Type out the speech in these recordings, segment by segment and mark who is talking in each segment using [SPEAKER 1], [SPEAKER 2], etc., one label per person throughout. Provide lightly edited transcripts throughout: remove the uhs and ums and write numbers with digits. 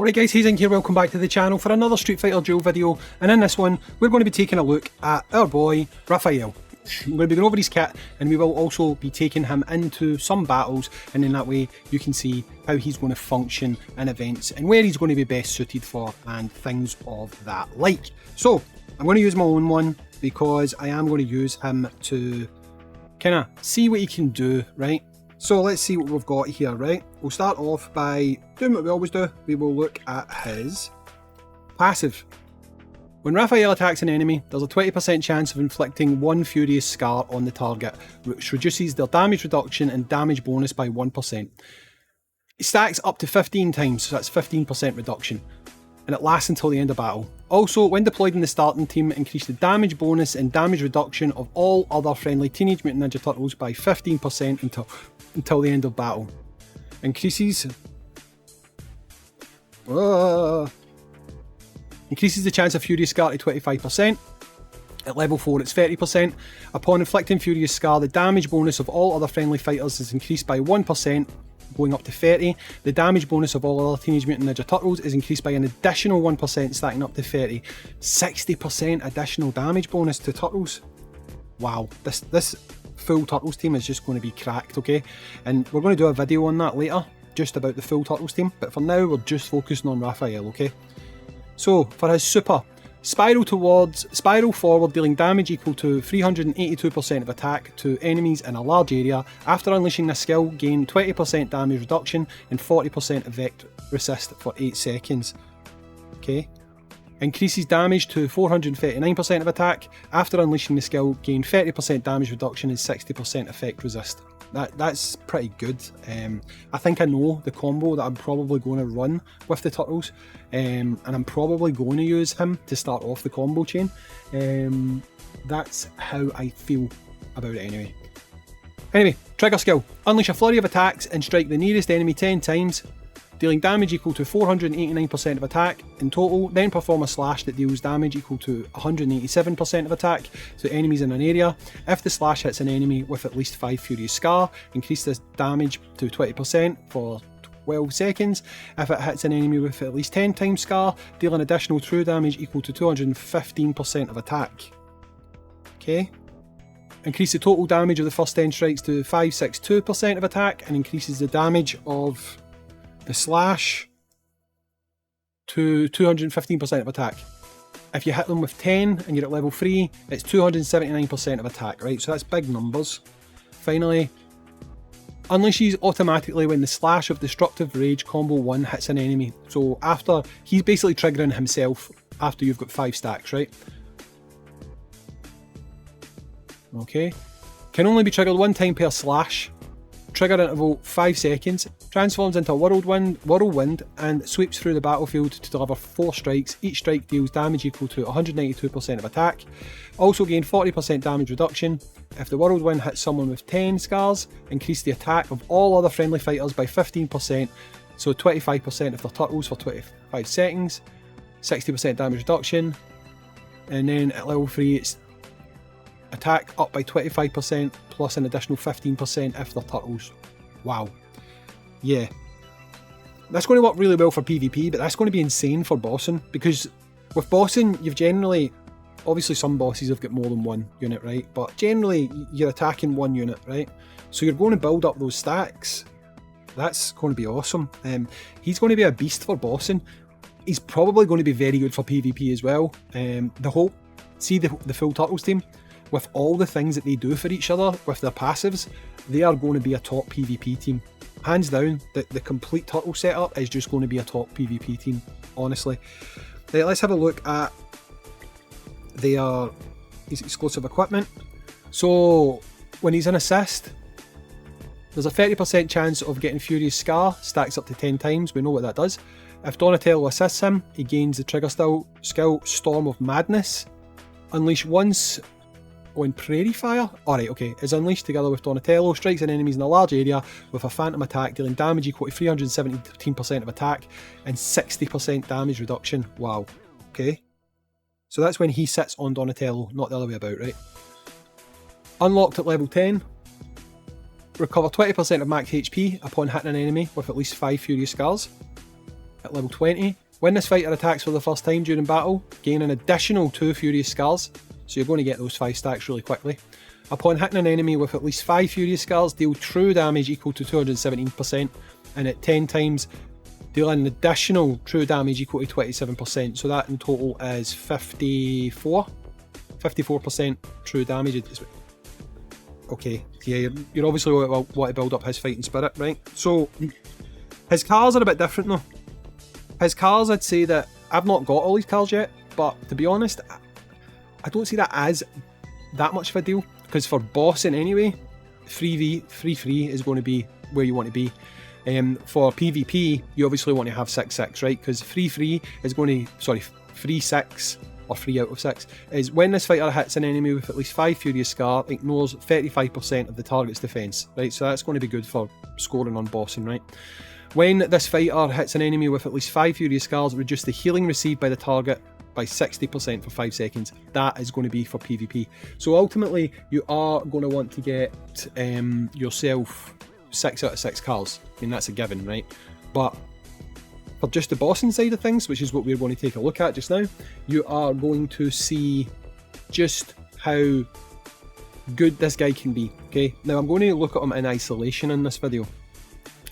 [SPEAKER 1] Alright guys, Hayzink here, welcome back to the channel for another Street Fighter Duel video, and in this one we're going to be taking a look at our boy Raphael. I'm going to be going over his kit, and we will also be taking him into some battles, and in that way you can see how he's going to function in events and where he's going to be best suited for and things of that like. So I'm going to use my own one because I am going to use him to kind of see what he can do, right? So let's see what we've got here, right? We'll start off by doing what we always do. We will look at his passive. When Raphael attacks an enemy, there's a 20% chance of inflicting one furious scar on the target, which reduces their damage reduction and damage bonus by 1%. It stacks up to 15 times, so that's 15% reduction, and it lasts until the end of battle. Also, when deployed in the starting team, increase the damage bonus and damage reduction of all other friendly Teenage Mutant Ninja Turtles by 15% until the end of battle. Increases the chance of Furious Scar to 25%. At level 4 it's 30%. Upon inflicting Furious Scar, the damage bonus of all other friendly fighters is increased by 1%, going up to 30. The damage bonus of all other Teenage Mutant Ninja Turtles is increased by an additional 1%, stacking up to 30. 60% additional damage bonus to Turtles. Wow, this full Turtles team is just going to be cracked, okay? And we're going to do a video on that later, just about the full Turtles team, but for now we're just focusing on Raphael, okay? So, for his super, spiral forward, dealing damage equal to 382% of attack to enemies in a large area. After unleashing this skill, gain 20% damage reduction and 40% effect resist for 8 seconds. Okay. Increases damage to 439% of attack. After unleashing the skill, gain 30% damage reduction and 60% effect resist. That's pretty good. I think I know the combo that I'm probably going to run with the Turtles, and I'm probably going to use him to start off the combo chain. That's how I feel about it anyway. Anyway, trigger skill. Unleash a flurry of attacks and strike the nearest enemy 10 times, dealing damage equal to 489% of attack in total. Then perform a slash that deals damage equal to 187% of attack to enemies in an area. If the slash hits an enemy with at least 5 Furious Scar, increase this damage to 20% for 12 seconds. If it hits an enemy with at least 10 times Scar, deal an additional true damage equal to 215% of attack. Okay. Increase the total damage of the first 10 strikes to 562% of attack, and increases the damage of the slash to 215% of attack. If you hit them with 10 and you're at level 3, it's 279% of attack, right? So that's big numbers. Finally, unleashes automatically when the slash of Destructive Rage combo 1 hits an enemy. So after, he's basically triggering himself after you've got 5 stacks, right? Okay. Can only be triggered 1 time per slash. Trigger interval 5 seconds, transforms into a whirlwind and sweeps through the battlefield to deliver 4 strikes. Each strike deals damage equal to 192% of attack. Also gain 40% damage reduction. If the whirlwind hits someone with 10 scars, increase the attack of all other friendly fighters by 15%, so 25% if they're Turtles for 25 seconds, 60% damage reduction, and then at level 3 it's attack up by 25% plus an additional 15% if they're Turtles. Wow. Yeah. That's going to work really well for PvP, but that's going to be insane for bossing, because with bossing you've generally, obviously some bosses have got more than one unit, right? But generally you're attacking one unit, right? So you're going to build up those stacks. That's going to be awesome. He's going to be a beast for bossing. He's probably going to be very good for PvP as well. The full Turtles team, with all the things that they do for each other with their passives, they are going to be a top PvP team. Hands down, the complete Turtle setup is just going to be a top PvP team, honestly. Right, let's have a look at his exclusive equipment. So when he's in assist, there's a 30% chance of getting Furious Scar, stacks up to 10 times, we know what that does. If Donatello assists him, he gains the trigger skill Storm of Madness. Unleash once on Prairie Fire? Alright, okay. Is unleashed together with Donatello, strikes an enemies in a large area with a phantom attack, dealing damage equal to 317% of attack and 60% damage reduction. Wow. Okay. So that's when he sits on Donatello, not the other way about, right? Unlocked at level 10. Recover 20% of max HP upon hitting an enemy with at least 5 Furious Scars. at level 20. When this fighter attacks for the first time during battle, gain an additional 2 Furious Scars, so you're going to get those 5 stacks really quickly. Upon hitting an enemy with at least 5 Furious Scars, deal true damage equal to 217%, and at 10 times, deal an additional true damage equal to 27%, so that in total is 54% true damage. Okay, yeah, you're obviously want to build up his fighting spirit, right? So, his cars are a bit different though. His cars, I'd say that, I've not got all these cars yet, but to be honest, I don't see that as that much of a deal, because for bossing anyway, 3v3 is going to be where you want to be. For PvP, you obviously want to have 6-6, right? Because 3-3 is going to, 3-6, or 3 out of 6, is when this fighter hits an enemy with at least 5 Furious Scar, ignores 35% of the target's defense, right? So that's going to be good for scoring on bossing, right? When this fighter hits an enemy with at least 5 Furious Scars, reduce the healing received by the target by 60% for 5 seconds. That is going to be for PvP. So ultimately, you are going to want to get yourself 6 out of 6 cars. I mean, that's a given, right? But for just the bossing side of things, which is what we're going to take a look at just now, you are going to see just how good this guy can be, okay? Now, I'm going to look at him in isolation in this video.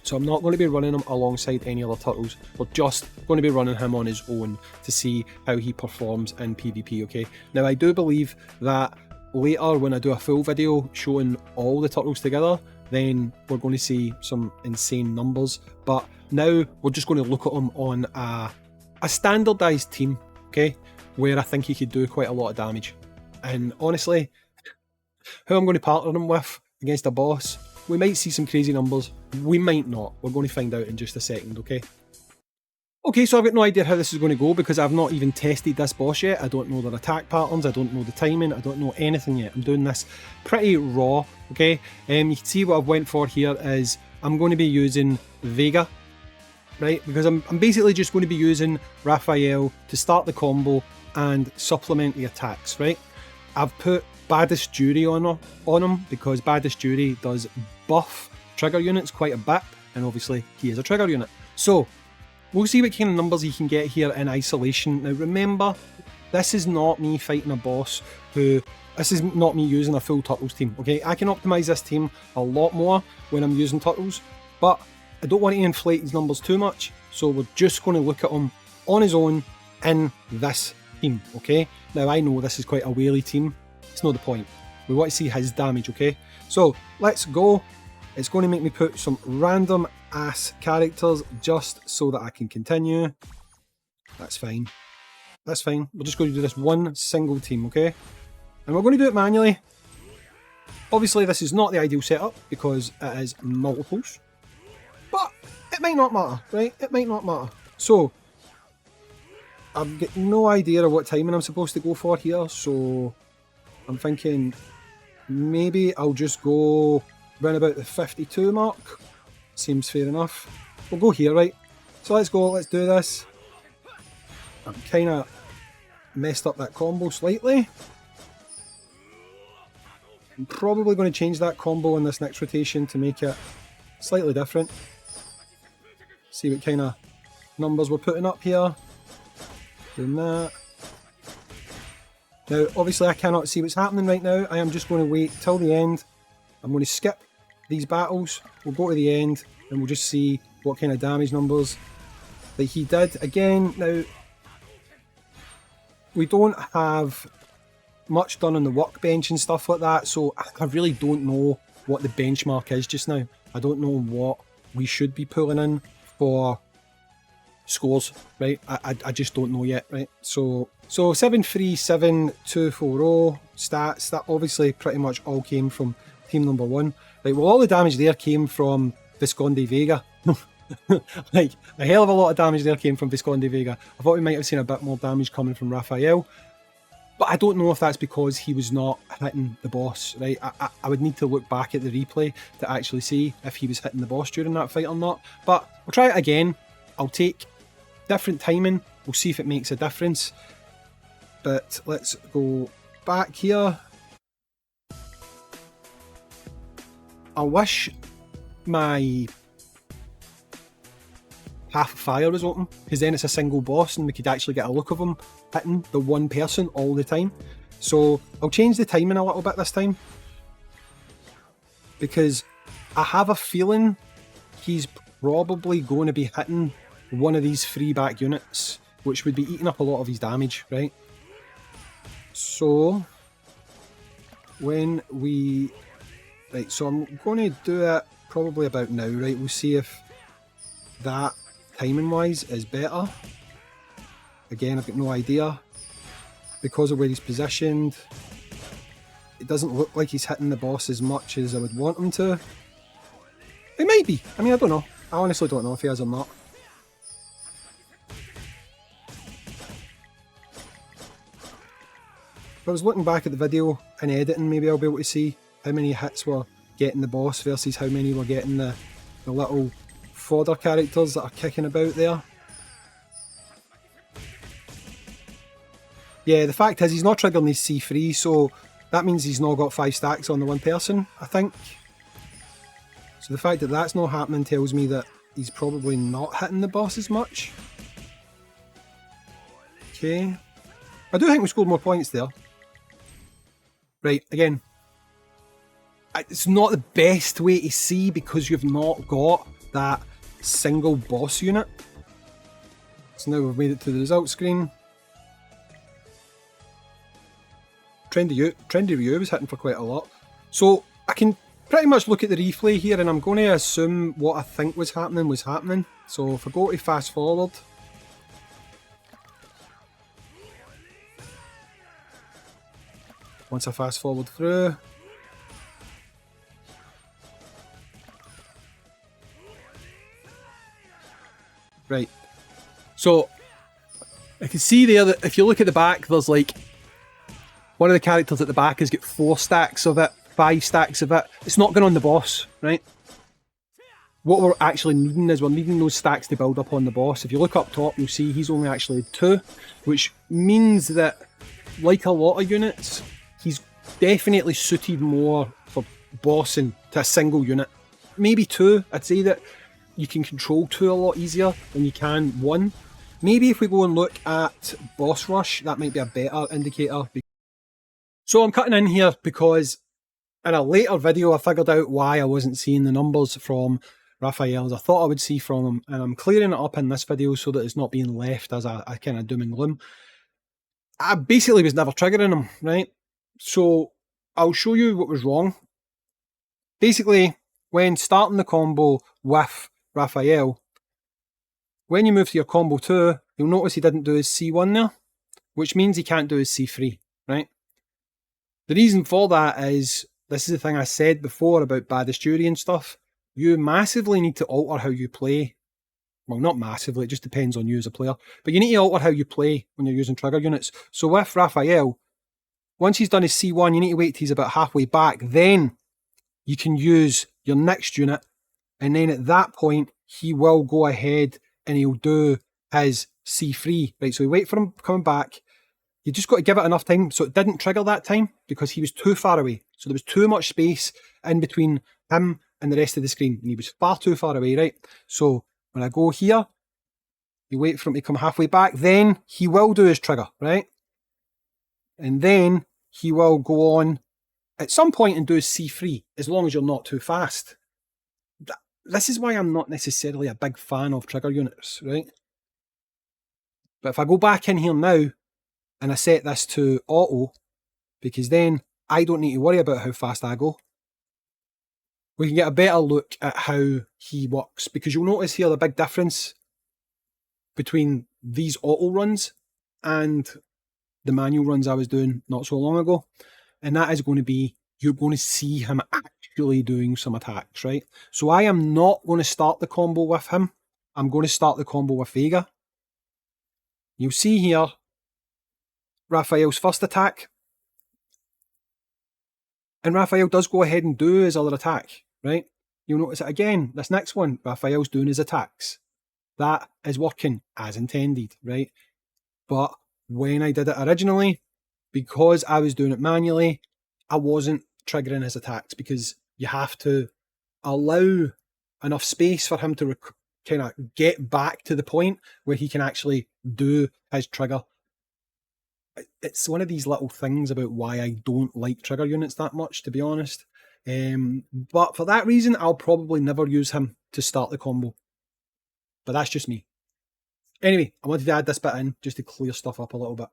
[SPEAKER 1] So I'm not going to be running him alongside any other turtles. We're just going to be running him on his own to see how he performs in PvP, okay? Now, I do believe that later when I do a full video showing all the turtles together, then we're going to see some insane numbers. But now we're just going to look at him on a standardised team, okay? Where I think he could do quite a lot of damage. And honestly, who I'm going to partner him with against a boss, we might see some crazy numbers, we might not. We're going to find out in just a second, okay? Okay, so I've got no idea how this is going to go because I've not even tested this boss yet. I don't know their attack patterns, I don't know the timing, I don't know anything yet. I'm doing this pretty raw, okay? You can see what I've went for here is I'm going to be using Vega, right? Because I'm basically just going to be using Raphael to start the combo and supplement the attacks, right? I've put Baddest Jury on him because Baddest Jury does buff trigger units quite a bit, and obviously he is a trigger unit. So we'll see what kind of numbers he can get here in isolation. Now remember, this is not me fighting a boss this is not me using a full Turtles team, okay? I can optimise this team a lot more when I'm using Turtles, but I don't want to inflate his numbers too much, so we're just going to look at him on his own in this team, okay? Now I know this is quite a whaley team, it's not the point. We want to see his damage, okay? So let's go. It's going to make me put some random ass characters just so that I can continue. That's fine. That's fine. We're just going to do this one single team, okay? And we're going to do it manually. Obviously this is not the ideal setup because it is multiples. But it might not matter, right? It might not matter. So I've got no idea of what timing I'm supposed to go for here, so I'm thinking maybe I'll just go round about the 52 mark. Seems fair enough. We'll go here, right? So let's go, let's do this. I've kind of messed up that combo slightly. I'm probably going to change that combo in this next rotation to make it slightly different. See what kind of numbers we're putting up here. Doing that. Now, obviously I cannot see what's happening right now. I am just going to wait till the end. I'm going to skip these battles. We'll go to the end and we'll just see what kind of damage numbers that he did. Again, now, we don't have much done on the workbench and stuff like that, so I really don't know what the benchmark is just now. I don't know what we should be pulling in for scores, right? I just don't know yet, right? So 737240 stats, that obviously pretty much all came from team number 1. Right, well, all the damage there came from Visconde Vega. Like, a hell of a lot of damage there came from Visconde Vega. I thought we might have seen a bit more damage coming from Raphael, but I don't know if that's because he was not hitting the boss, right? I would need to look back at the replay to actually see if he was hitting the boss during that fight or not, but we'll try it again. I'll take different timing, we'll see if it makes a difference. But let's go back here. I wish my half of fire was open, because then it's a single boss and we could actually get a look of him hitting the one person all the time. So I'll change the timing a little bit this time, because I have a feeling he's probably going to be hitting one of these 3 back units, which would be eating up a lot of his damage, right? So when we... Right, so I'm going to do it probably about now, right? We'll see if that, timing-wise, is better. Again, I've got no idea. Because of where he's positioned, it doesn't look like he's hitting the boss as much as I would want him to. It might be. I mean, I don't know. I honestly don't know if he is or not. If I was looking back at the video and editing, maybe I'll be able to see how many hits were getting the boss versus how many were getting the little fodder characters that are kicking about there. Yeah, the fact is he's not triggering his C3, so that means he's not got 5 stacks on the one person, I think. So the fact that that's not happening tells me that he's probably not hitting the boss as much. Okay. I do think we scored more points there. Right, again, it's not the best way to see because you've not got that single boss unit. So now we've made it to the results screen. Trendy Ryu was hitting for quite a lot. So I can pretty much look at the replay here and I'm going to assume what I think was happening. So if I go to fast forward, once I fast forward through, right, so I can see there that if you look at the back, there's like one of the characters at the back has got 4 stacks of it, 5 stacks of it. It's not going on the boss, right? What we're actually needing is we're needing those stacks to build up on the boss. If you look up top, you'll see he's only actually 2, which means that, like a lot of units, he's definitely suited more for bossing to a single unit. Maybe 2. I'd say that you can control 2 a lot easier than you can 1. Maybe if we go and look at boss rush, that might be a better indicator. So I'm cutting in here because in a later video I figured out why I wasn't seeing the numbers from Raphael as I thought I would see from him, and I'm clearing it up in this video so that it's not being left as a kind of doom and gloom. I basically was never triggering him, right? So I'll show you what was wrong. Basically, when starting the combo with Raphael, when you move to your combo 2, you'll notice he didn't do his C1 there, which means he can't do his C3, right? The reason for that is, this is the thing I said before about Badisturi and stuff, you massively need to alter how you play. Well, not massively, it just depends on you as a player, but you need to alter how you play when you're using trigger units. So with Raphael, once he's done his C1, you need to wait till he's about halfway back, then you can use your next unit, and then at that point, he will go ahead and he'll do his C3, right? So you wait for him coming back. You just got to give it enough time. So it didn't trigger that time because he was too far away. So there was too much space in between him and the rest of the screen. And he was far too far away, right? So when I go here, you wait for him to come halfway back. Then he will do his trigger, right? And then he will go on at some point and do his C3, as long as you're not too fast. This is why I'm not necessarily a big fan of trigger units, right? But if I go back in here now, and I set this to auto, because then I don't need to worry about how fast I go. We can get a better look at how he works, because you'll notice here the big difference between these auto runs and the manual runs I was doing not so long ago. And that is going to be, you're going to see him actually doing some attacks, right? So I am not going to start the combo with him. I'm going to start the combo with Vega. You'll see here, Raphael's first attack, and Raphael does go ahead and do his other attack, right? You'll notice it again, this next one, Raphael's doing his attacks. That is working as intended, right? But when I did it originally, because I was doing it manually, I wasn't triggering his attacks, because you have to allow enough space for him to kind of get back to the point where he can actually do his trigger. It's one of these little things about why I don't like trigger units that much, to be honest. But for that reason, I'll probably never use him to start the combo. But that's just me. Anyway, I wanted to add this bit in just to clear stuff up a little bit.